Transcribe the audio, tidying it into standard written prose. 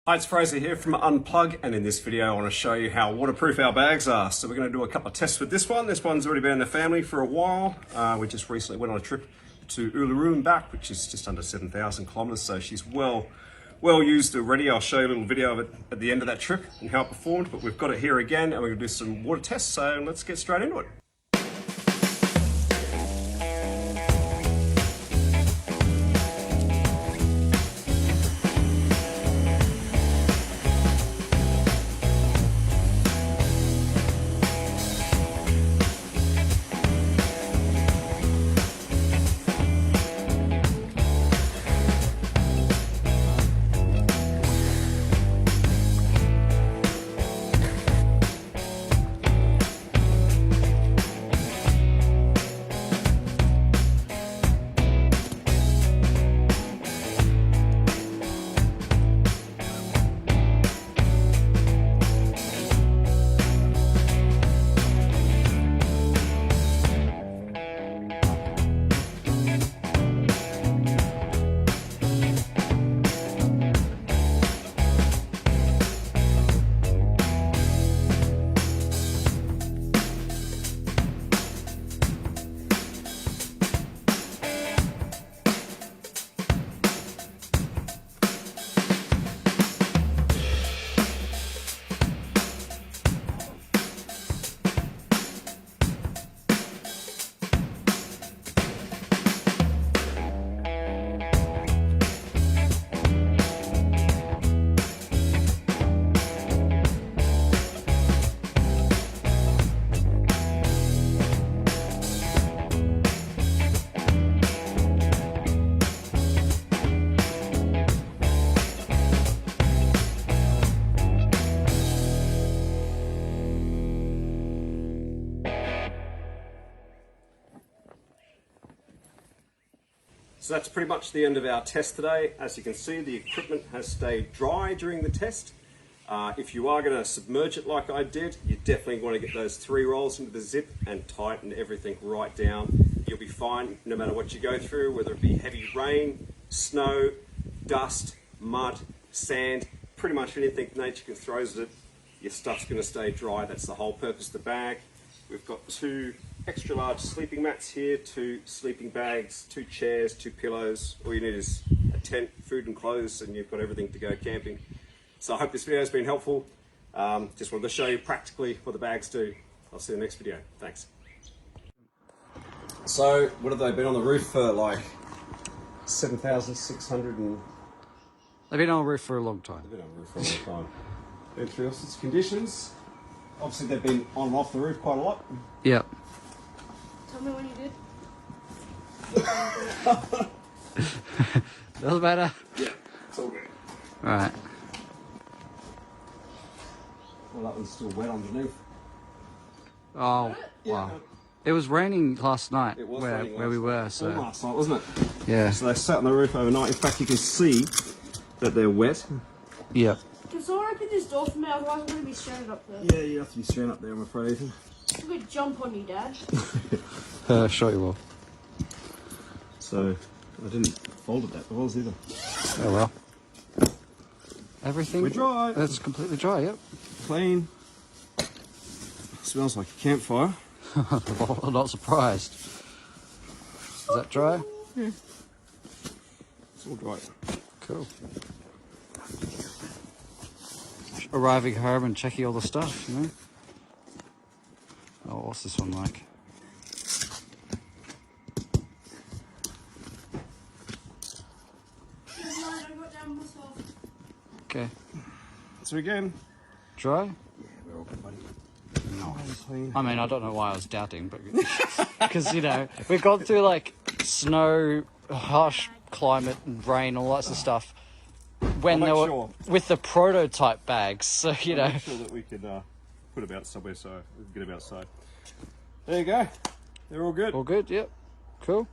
Hi, it's Fraser here from Unplug, and in this video I want to show you how waterproof our bags are. So we're going to do a couple of tests with this one. This one's already been in the family for a while. We just recently went on a trip to Uluru and back, which is just under 7,000 kilometers, so she's well used already. I'll show you a little video of it at the end of that trip and how it performed, but we've got it here again and we're going to do some water tests, so let's get straight into it. So that's pretty much the end of our test today. As you can see, the equipment has stayed dry during the test. If you are going to submerge it like I did, you definitely want to get those 3 rolls into the zip and tighten everything right down. You'll be fine no matter what you go through, whether it be heavy rain, snow, dust, mud, sand, pretty much anything nature throws at it, your stuff's going to stay dry. That's the whole purpose of the bag. We've got 2 extra large sleeping mats here, 2 sleeping bags, 2 chairs, 2 pillows. All you need is a tent, food and clothes, and you've got everything to go camping. So I hope this video has been helpful. Just wanted to show you practically what the bags do. I'll see you in the next video. Thanks. So what have they been on the roof for? Like 7,600 and... They've been on the roof for a long time. They've been on the roof for a long time. Been through all sorts of conditions. Obviously they've been on and off the roof quite a lot. Yep. Tell me when you did. Doesn't matter. Yeah, it's all good. Right. Well, that one's still wet underneath. Oh, Yeah. wow. It was raining last night It was where raining we were, so... All last night, wasn't it? Yeah. So they sat on the roof overnight. In fact, you can see that they're wet. Yep. Can someone open this door for me? Otherwise I'm going to be stranded up there. Yeah, you have to be stranded up there, I'm afraid. I'm going to jump on you, Dad. Sure you will. So, I didn't fold it that well either. Oh well. Everything... We're dry. It's completely dry, yep. Clean. Smells like a campfire. I'm not surprised. Is that dry? Yeah. It's all dry. Cool. Arriving home and checking all the stuff, you know? Oh, what's this one like? Okay. So again, Dry? yeah, we're all good, buddy. Nice, clean. I mean, I don't know why I was doubting, but... Because, you know, we've gone through, like, snow, harsh climate and rain, all that sort of stuff. When they were with the prototype bags, so you know. Make sure that we could put them out somewhere so we can get them outside. There you go. They're all good. All good, yep. Cool.